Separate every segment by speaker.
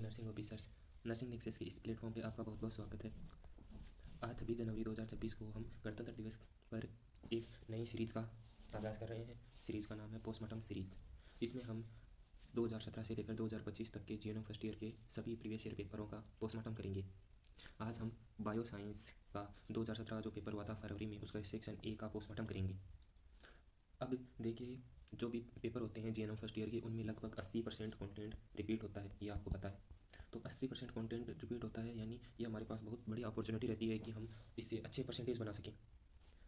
Speaker 1: Dear nursing officers, nursing nexus के इस platform पे आपका बहुत बहुत स्वागत है। आज 26 जनवरी 2026 को हम गणतंत्र दिवस पर एक नई सीरीज़ का आगाज़ कर रहे हैं। सीरीज़ का नाम है पोस्टमार्टम सीरीज़। इसमें हम 2017 से लेकर 2025 तक के जीएनएम फर्स्ट ईयर के सभी प्रीवियस ईयर पेपरों का पोस्टमार्टम करेंगे। आज हम बायो साइंस का 2017 जो पेपर हुआ था फरवरी में, उसका सेक्शन ए का पोस्टमार्टम करेंगे। अब देखिए, जो भी पेपर होते हैं जीएनएम फर्स्ट ईयर के, उनमें लगभग 80% कंटेंट रिपीट होता है, ये आपको पता है। तो 80% कंटेंट रिपीट होता है, यानी ये हमारे पास बहुत बड़ी अपॉर्चुनिटी रहती है कि हम इससे अच्छे परसेंटेज बना सकें।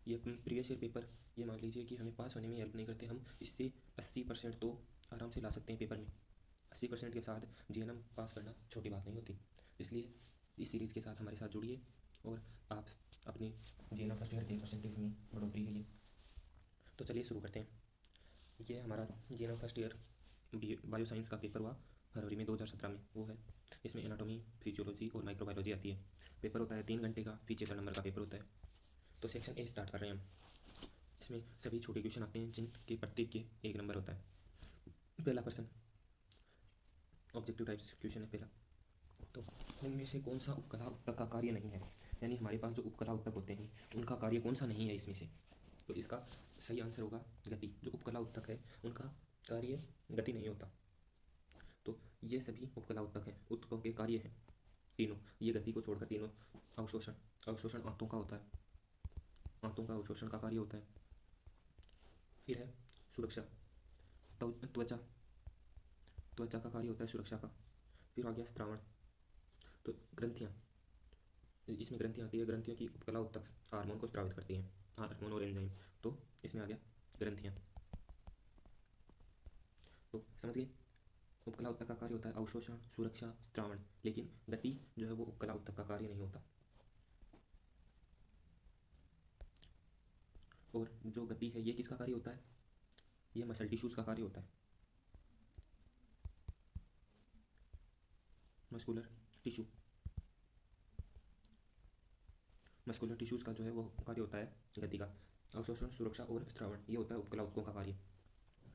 Speaker 1: ये प्रीवियस ईयर पेपर, ये मान लीजिए कि हमें पास होने में हेल्प नहीं करते, हम इससे 80% तो आराम से ला सकते हैं पेपर में। 80% के साथ जीएनएम पास करना छोटी बात नहीं होती। इसलिए इस सीरीज़ के साथ हमारे साथ जुड़िए और आप अपने जीएनएम फर्स्ट ईयर के परसेंटेज में बढ़ोतरी के लिए। तो चलिए शुरू करते हैं। ये हमारा GNM first year bio science का पेपर हुआ फरवरी में 2017 में, वो है। इसमें एनाटॉमी, फिजियोलॉजी और माइक्रोबायोलॉजी आती है। पेपर होता है 3 घंटे का, 75 नंबर का पेपर होता है। तो सेक्शन ए स्टार्ट कर रहे हैं हम। इसमें सभी छोटे क्वेश्चन आते हैं जिनके प्रत्येक के 1 नंबर होता है। पहला प्रश्न ऑब्जेक्टिव टाइप्स क्वेश्चन है पहला। तो उनमें से कौन सा उपकला उत्तक का कार्य नहीं है, यानी हमारे पास जो उपकला उत्तक होते हैं उनका कार्य कौन सा नहीं है इसमें से। तो इसका सही आंसर होगा गति। जो उपकला उत्तक है उनका कार्य गति नहीं होता। तो ये सभी उपकला उत्तक हैं, उत्तकों के कार्य हैं तीनों, ये गति को छोड़कर तीनों। अवशोषण, अवशोषण आंतों का होता है, आंतों का अवशोषण का कार्य होता है। फिर है सुरक्षा, त्वचा, त्वचा का कार्य होता है सुरक्षा का। फिर आ गया स्त्रावण, तो ग्रंथियाँ, इसमें ग्रंथियाँ आती है। ग्रंथियों की उपकला उत्तक हार्मोन को स्रावित करती हैं, हार्मोन और एंजाइम। तो इसमें आ गया ग्रंथियाँ। तो समझ गए, उपकला उत्तक का कार्य होता है अवशोषण, सुरक्षा, स्त्रावण, लेकिन गति जो है वो उपकला उत्तक का कार्य नहीं होता। और जो गति है ये किसका कार्य होता है, ये मसल टिश्यूज का कार्य होता है। मस्कुलर टिश्यू, मस्कुलर टिश्यूज का जो है वो कार्य होता है गति का। अवशोषण, सुरक्षा और स्त्रावण, ये होता है उपकला उत्तकों का कार्य।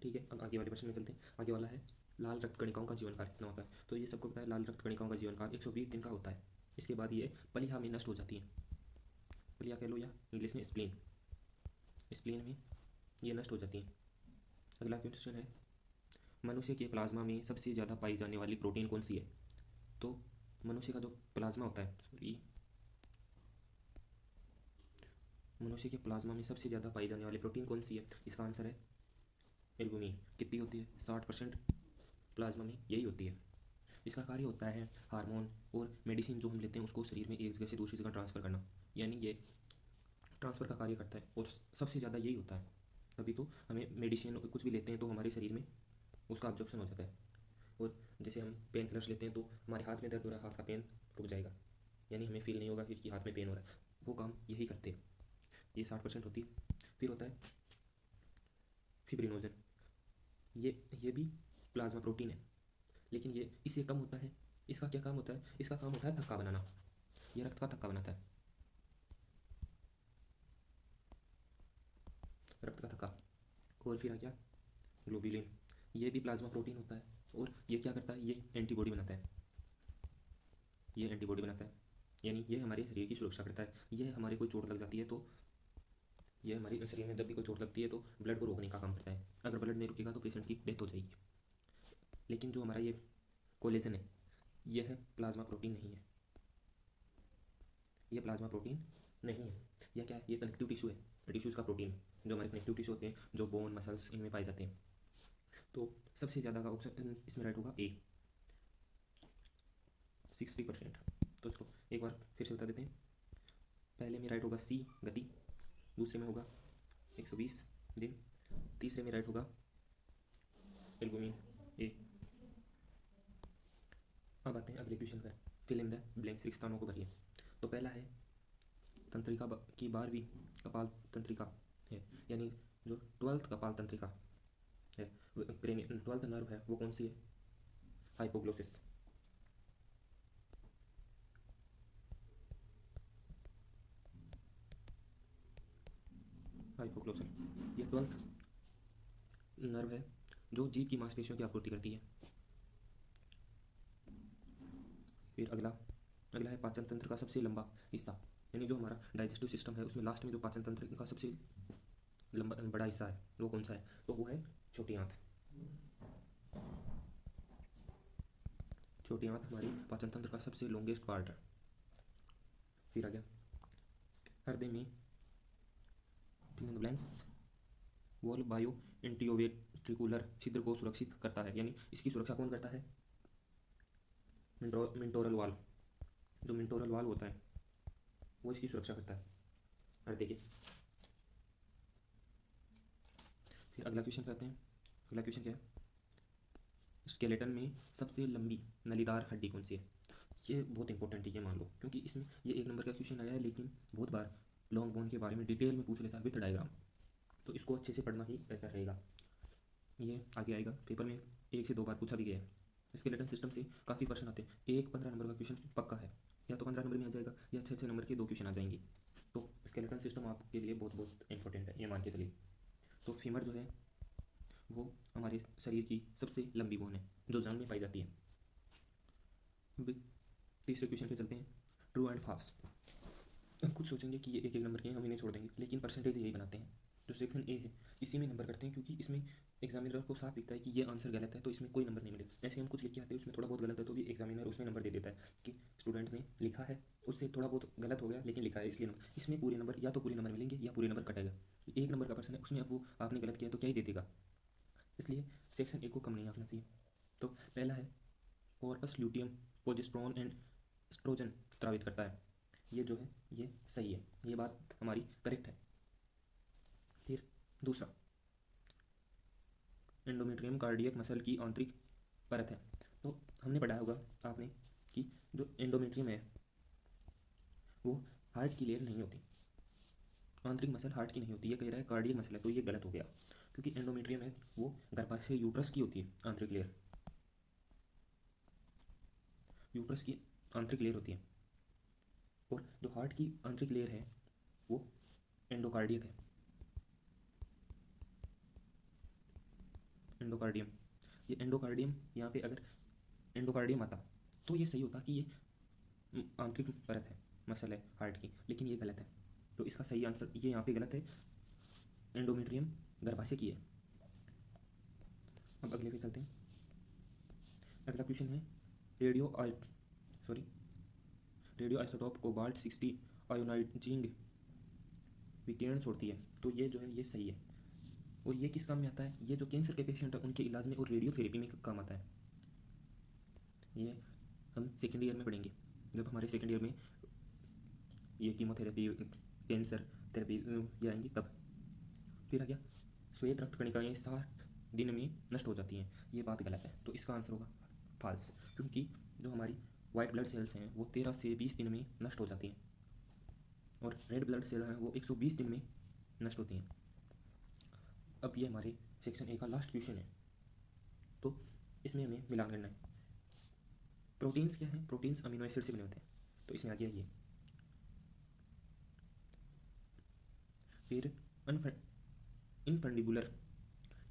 Speaker 1: ठीक है, अब आगे वाले प्रश्न में चलते हैं। आगे वाला है लाल रक्त कणिकाओं का जीवन काल कितना होता है। तो ये सबको पता है, लाल रक्त कणिकाओं का जीवन काल 120 दिन का होता है। इसके बाद ये पलिहा में नष्ट हो जाती है। पलिहा कह लो या इंग्लिश में स्प्लीन, स्प्लीन में ये नष्ट हो जाती है। अगला क्वेश्चन है मनुष्य के प्लाज्मा में सबसे ज़्यादा पाई जाने वाली प्रोटीन कौन सी है। तो मनुष्य का जो प्लाज्मा होता है, मनुष्य के प्लाज्मा में सबसे ज़्यादा पाई जाने वाली प्रोटीन कौन सी है, इसका आंसर है एल्बुमिन। कितनी होती है, 60% प्लाज्मा में यही होती है। इसका कार्य होता है हार्मोन और मेडिसिन जो हम लेते हैं उसको शरीर में एक जगह से दूसरी जगह ट्रांसफ़र करना, यानी ये ट्रांसफ़र का कार्य करता है और सबसे ज़्यादा यही होता है। तभी तो हमें मेडिसिन कुछ भी लेते हैं तो हमारे शरीर में उसका अब्जॉर्प्शन हो जाता है। और जैसे हम पेन किलर्स लेते हैं तो हमारे हाथ में दर्द हो रहा है, हाथ का पेन रुक जाएगा, यानी हमें फील नहीं होगा फिर कि हाथ में पेन हो रहा है। वो काम यही करते हैं, ये 60% होती है। फिर होता है फिब्रिनोजन, ये भी प्लाज्मा प्रोटीन है, लेकिन ये इससे कम होता है। इसका क्या काम होता है, इसका काम होता है थक्का बनाना, ये रक्त का थक्का बनाता है, रक्त का थक्का। और फिर आ गया ग्लोबुलिन, ये भी प्लाज्मा प्रोटीन होता है और ये क्या करता है, ये एंटीबॉडी बनाता है, ये एंटीबॉडी बनाता है, यानी ये हमारे शरीर की सुरक्षा करता है। ये हमारे कोई चोट लग जाती है तो ये हमारे शरीर में जब भी कोई चोट लगती है तो ब्लड को रोकने का काम करता है। अगर ब्लड नहीं रुकेगा तो पेशेंट की डेथ हो जाएगी। लेकिन जो हमारा ये कोलेजन है, यह है प्लाज्मा प्रोटीन नहीं है, ये प्लाज्मा प्रोटीन नहीं है। यह क्या है, ये कनेक्टिव टिश्यू है, टिश्यूज़ का प्रोटीन है, जो हमारे कनेक्टिव टिश्यू होते हैं, जो बोन, मसल्स, इनमें पाए जाते हैं। तो सबसे ज़्यादा का ऑप्शन इसमें राइट होगा ए, 60%। तो इसको एक बार फिर से बता देते हैं। पहले में राइट होगा सी गति, दूसरे में होगा 120 दिन, तीसरे में राइट होगा एल्बुमिन ए। अब आते हैं अगले क्वेश्चन पर, फिल इन द ब्लैंक्स, रिक्त स्थानों को भरिए। तो पहला है तंत्रिका की 12वीं कपाल तंत्रिका है, यानी जो 12th कपाल तंत्रिका है, 12th नर्व है, वो कौन सी है, हाइपोग्लोसिस। हाइपोग्लोसल, ये 12th नर्व है जो जीभ की मांसपेशियों की आपूर्ति करती है। फिर अगला अगला है पाचन तंत्र का सबसे लंबा हिस्सा, यानी जो हमारा डाइजेस्टिव सिस्टम है उसमें लास्ट में जो पाचन तंत्र का सबसे लंबा बड़ा हिस्सा है वो कौन सा है, तो वो है छोटी आंत। छोटी आंत हमारी पाचन तंत्र का सबसे लॉन्गेस्ट पार्ट है। फिर आ गया हृदय में ब्लैंक्स वॉल बायो एंटीओवेट्रिकुलर छिद्र को सुरक्षित करता है, यानी इसकी सुरक्षा कौन करता है, मिंटोरल वाल, जो मिंटोरल वाल होता है वो इसकी सुरक्षा करता है हृदय के। फिर अगला क्वेश्चन पे आते हैं। अगला क्वेश्चन क्या है, स्केलेटन में सबसे लंबी नलीदार हड्डी कौन सी है। ये बहुत इंपॉर्टेंट है, ये मान लो, क्योंकि इसमें ये 1 नंबर का क्वेश्चन आया है, लेकिन बहुत बार लॉन्ग बोन के बारे में डिटेल में पूछ लेता है विथ डायग्राम, तो इसको अच्छे से पढ़ना ही बेहतर रहेगा। ये आगे आएगा पेपर में 1 से 2 बार पूछा भी गया है। स्केलेटन सिस्टम से काफ़ी प्रश्न आते हैं, एक 15 नंबर का क्वेश्चन पक्का है, या तो 15 नंबर में आ जाएगा या 6 नंबर के 2 क्वेश्चन आ जाएंगे। तो स्केलेटन सिस्टम आपके लिए बहुत बहुत इंपॉर्टेंट है, ये मान के चलिए। तो फीमर जो है वो हमारे शरीर की सबसे लंबी बोन है जो जांग में पाई जाती है। अब तीसरे क्वेश्चन पे चलते हैं, ट्रू एंड फाल्स। अब कुछ सोचेंगे कि ये 1 नंबर के हैं, हम इन्हें छोड़ देंगे, लेकिन परसेंटेज यही बनाते हैं। जो सेक्शन ए है इसी में नंबर करते हैं, क्योंकि इसमें एग्जामिनर को साफ दिखता है कि ये आंसर गलत है, तो इसमें कोई नंबर नहीं मिलेगा। ऐसे हम कुछ लिख के आते हैं उसमें थोड़ा बहुत गलत है तो भी एग्जामिनर उसमें नंबर दे देता है कि स्टूडेंट ने लिखा है उससे थोड़ा बहुत गलत हो गया लेकिन लिखा है इसलिए नंबर। इसमें पूरे नंबर या तो पूरे नंबर मिलेंगे या पूरे नंबर कटेगा। 1 नंबर का प्रश्न है उसमें अब वो आपने गलत किया तो क्या ही दे देगा, इसलिए सेक्शन ए को कम नहीं आंकना चाहिए। तो पहला है corpus luteum progesterone and oestrogen स्रावित करता है, ये जो है ये सही है, ये बात हमारी करेक्ट है। फिर दूसरा एंडोमेट्रियम कार्डियक मसल की आंतरिक परत है। तो हमने पढ़ा होगा आपने कि जो एंडोमेट्रियम है वो हार्ट की लेयर नहीं होती, आंतरिक मसल हार्ट की नहीं होती, ये कह रहा है कार्डियक मसल है, तो ये गलत हो गया, क्योंकि एंडोमेट्रियम है वो गर्भाशय यूट्रस की होती है आंतरिक लेयर, यूट्रस की आंतरिक लेयर होती है, और जो हार्ट की आंतरिक लेयर है वो एंडोकार्डियक है, एंडोकार्डियम। ये एंडोकार्डियम यहाँ पे अगर एंडोकार्डियम आता तो ये सही होता कि ये आंतरिक परत है मसल है हार्ट की, लेकिन ये गलत है, तो इसका सही आंसर ये यहाँ पे गलत है, एंडोमेट्रियम गर्भाशय की है। अब अगले पे चलते हैं। अगला क्वेश्चन है रेडियो आइसोटोप कोबाल्ट 60 आयोनाइजिंग विकिरण छोड़ती है, तो ये जो है ये सही है, और ये किस काम में आता है, ये जो कैंसर के पेशेंट है उनके इलाज में और रेडियोथेरेपी में काम आता है। ये हम सेकेंड ईयर में पढ़ेंगे, जब हमारे सेकेंड ईयर में ये कीमोथेरेपी कैंसर थेरेपी ये आएंगी तब। फिर आ गया श्वेत रक्त कणिकाएँ 60 दिन में नष्ट हो जाती हैं, ये बात गलत है, तो इसका आंसर होगा फाल्स, क्योंकि जो हमारी वाइट ब्लड सेल्स हैं वो 13 से 20 दिन में नष्ट हो जाती हैं, और रेड ब्लड सेल हैं वो 120 दिन में नष्ट होती हैं। अब ये हमारे सेक्शन ए का लास्ट क्वेश्चन है, तो इसमें हमें मिलान करना है। प्रोटीन्स क्या है, प्रोटीन्स अमीनो एसिड से बने होते हैं, तो इसमें आ गया ये। फिर इनफंडिबुलर,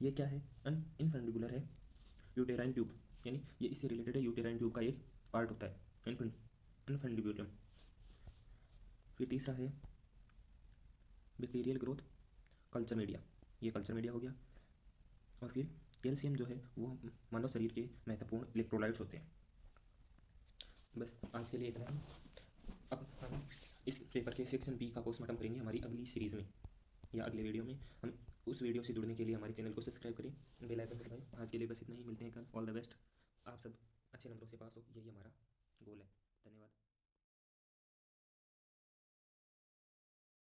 Speaker 1: ये क्या है, इनफंडिबुलर है यूटेराइन ट्यूब, यानी ये इससे रिलेटेड है, यूटेराइन ट्यूब का एक पार्ट होता है इनफंडिबुलम। फिर तीसरा है बैक्टीरियल ग्रोथ कल्चर मीडिया, ये कल्चर मीडिया हो गया। और फिर कैल्शियम जो है वो मानव शरीर के महत्वपूर्ण इलेक्ट्रोलाइट्स होते हैं। बस आज के लिए इतना ही। अब हम इस पेपर के सेक्शन बी का पोस्टमार्टम करेंगे हमारी अगली सीरीज़ में या अगले वीडियो में। हम उस वीडियो से जुड़ने के लिए हमारे चैनल को सब्सक्राइब करें, बेल आइकन दबाएं। आज के लिए बस इतना ही, मिलते हैं कल। ऑल द बेस्ट, आप सब अच्छे नंबरों से पास हो, यही हमारा गोल है। धन्यवाद।